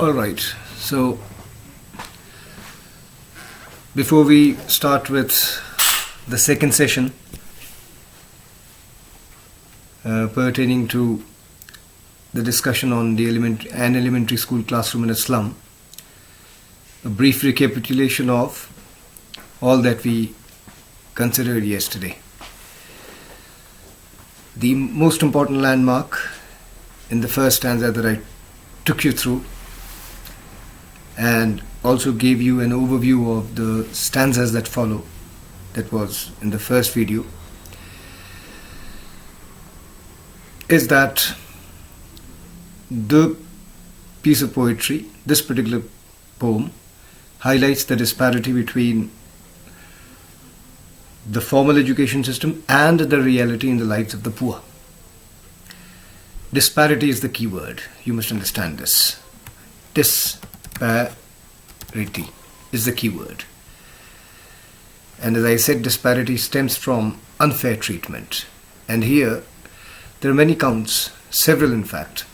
Alright, so before we start with the second session pertaining to the discussion on the elementary school classroom in a slum, a brief recapitulation of all that we considered yesterday. The most important landmark in the first stanza that I took you through and also gave you an overview of the stanzas that follow, that was in the first video, is that the piece of poetry, this particular poem, highlights the disparity between the formal education system and the reality in the lives of the poor. Disparity is the key word. You must understand this. Disparity is the key word. And as I said, disparity stems from unfair treatment. And here, there are many counts, several in fact,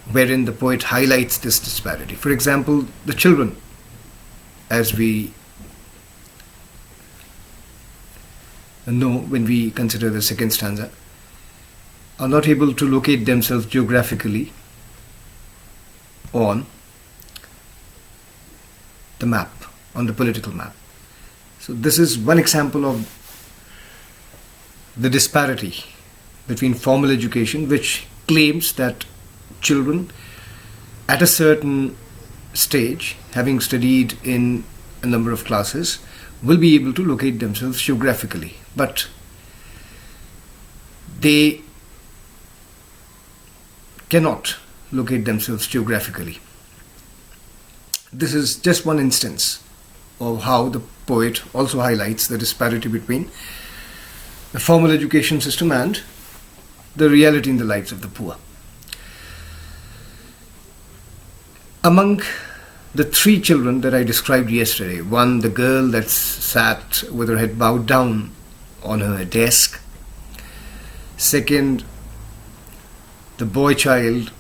wherein the poet highlights this disparity. For example, the children, as we know when we consider the second stanza, are not able to locate themselves geographically on the map, on the political map. So this is one example of the disparity between formal education, which claims that children at a certain stage, having studied in a number of classes, will be able to locate themselves geographically, but they cannot locate themselves geographically. This is just one instance of how the poet also highlights the disparity between the formal education system and the reality in the lives of the poor. Among the three children that I described yesterday, one, the girl that sat with her head bowed down on her desk. Second, the boy child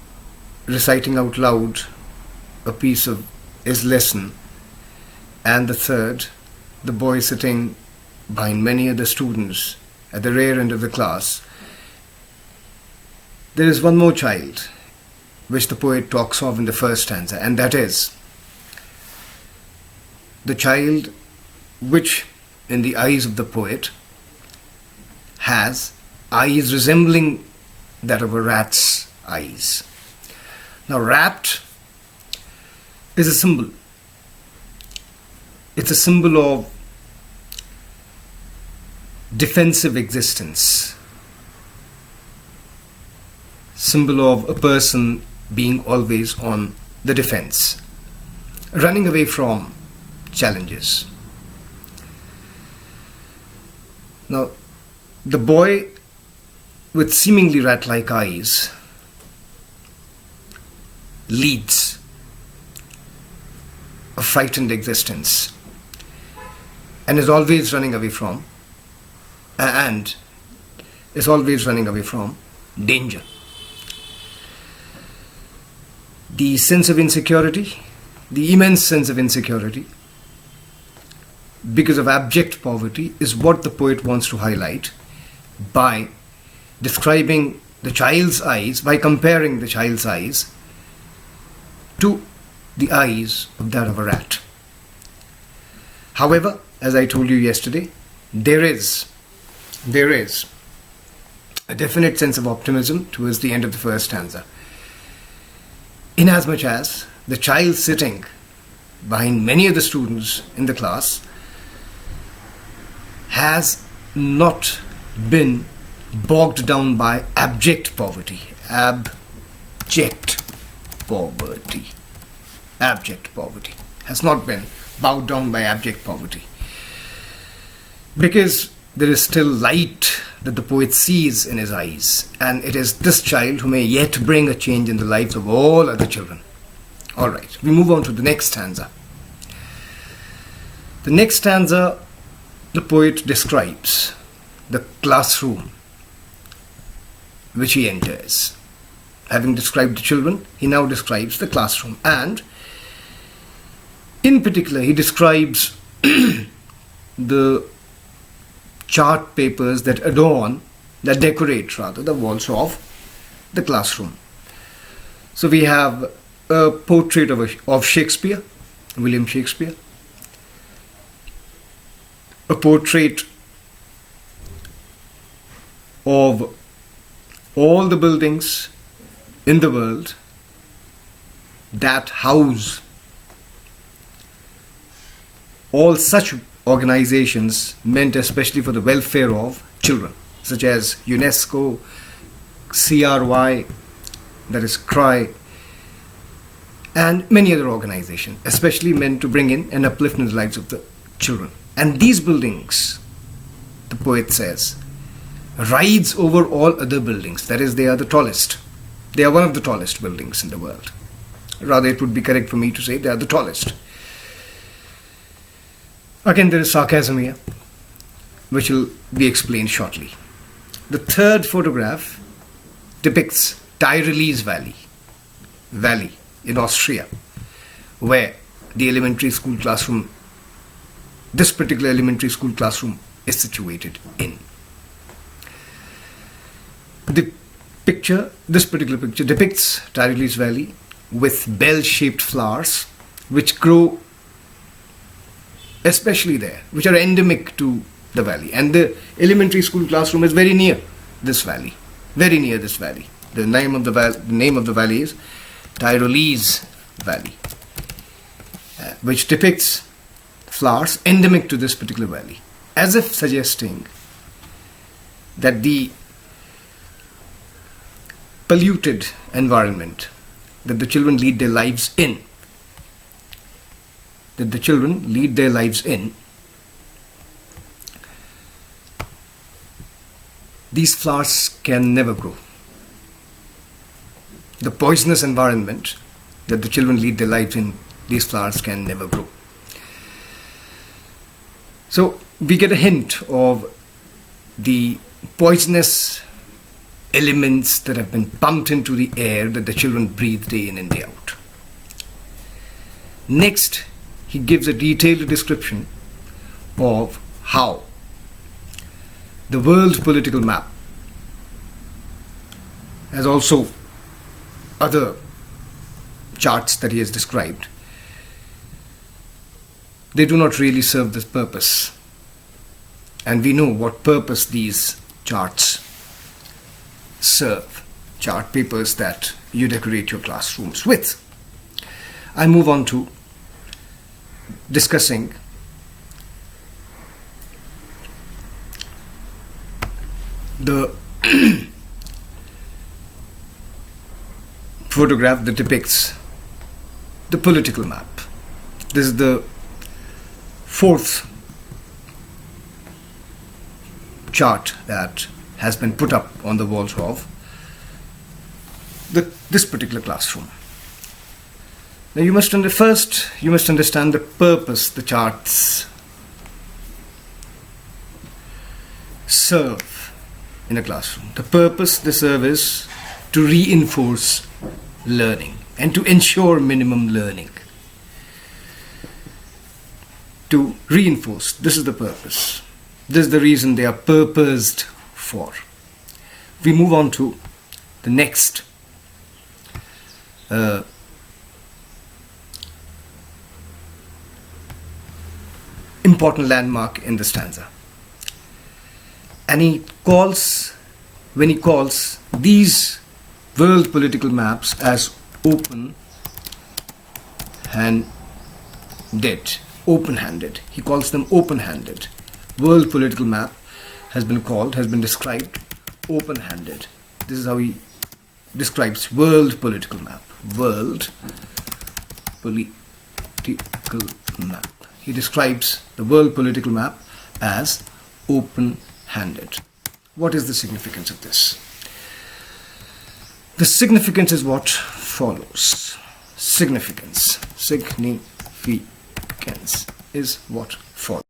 reciting out loud a piece of his lesson. And the third, the boy sitting behind many other students at the rear end of the class. There is one more child which the poet talks of in the first stanza, and that is the child which, in the eyes of the poet, has eyes resembling that of a rat's eyes. Now, rat is a symbol. It's a symbol of defensive existence, symbol of a person being always on the defense, running away from challenges. Now, the boy with seemingly rat-like eyes leads a frightened existence and is always running away from danger. The sense of insecurity, the immense sense of insecurity because of abject poverty, is what the poet wants to highlight by describing the child's eyes, by comparing the child's eyes to the eyes of that of a rat. However, as I told you yesterday, there is a definite sense of optimism towards the end of the first stanza, inasmuch as the child sitting behind many of the students in the class has not been bogged down by abject poverty. Abject poverty has not been bowed down by abject poverty, because there is still light that the poet sees in his eyes, and it is this child who may yet bring a change in the lives of all other children. Alright, we move on to the next stanza. The next stanza, the poet describes the classroom which he enters. having described the children, he now describes the classroom. And in particular, he describes the chart papers that decorate the walls of the classroom. So we have a portrait of Shakespeare, William Shakespeare, a portrait of all the buildings in the world that house all such organizations meant especially for the welfare of children, such as UNESCO, CRY, that is CRY, and many other organizations, especially meant to bring in and uplift in the lives of the children. And these buildings, the poet says, rides over all other buildings. That is, they are the tallest. They are one of the tallest buildings in the world. Rather, it would be correct for me to say they are the tallest. Again, there is sarcasm here, which will be explained shortly. The third photograph depicts Tyrolese Valley in Austria, where the elementary school classroom, this particular elementary school classroom, is situated in. This particular picture depicts Tyrolese Valley with bell-shaped flowers which grow especially there, which are endemic to the valley. And the elementary school classroom is very near this valley, very near this valley. The name of the valley is Tyrolese Valley, which depicts flowers endemic to this particular valley, as if suggesting that the polluted environment that the children lead their lives in, these flowers can never grow. The poisonous environment that the children lead their lives in, these flowers can never grow. So we get a hint of the poisonous elements that have been pumped into the air that the children breathe day in and day out. Next, he gives a detailed description of how the world political map, as also other charts that he has described, they do not really serve this purpose. And we know what purpose these charts serve, chart papers that you decorate your classrooms with. I move on to discussing the photograph that depicts the political map. This is the fourth chart that has been put up on the walls of this particular classroom. Now you must understand the purpose the charts serve in a classroom. The purpose they serve is to reinforce learning and to ensure minimum learning. To reinforce, this is the purpose. This is the reason they are purposed for. We move on to the next important landmark in the stanza. And when he calls these world political maps as open-handed. He calls them open-handed. World political map has been described open-handed. This is how he describes world political map. World political map. He describes the world political map as open-handed. What is the significance of this? The significance is what follows. Significance is what follows.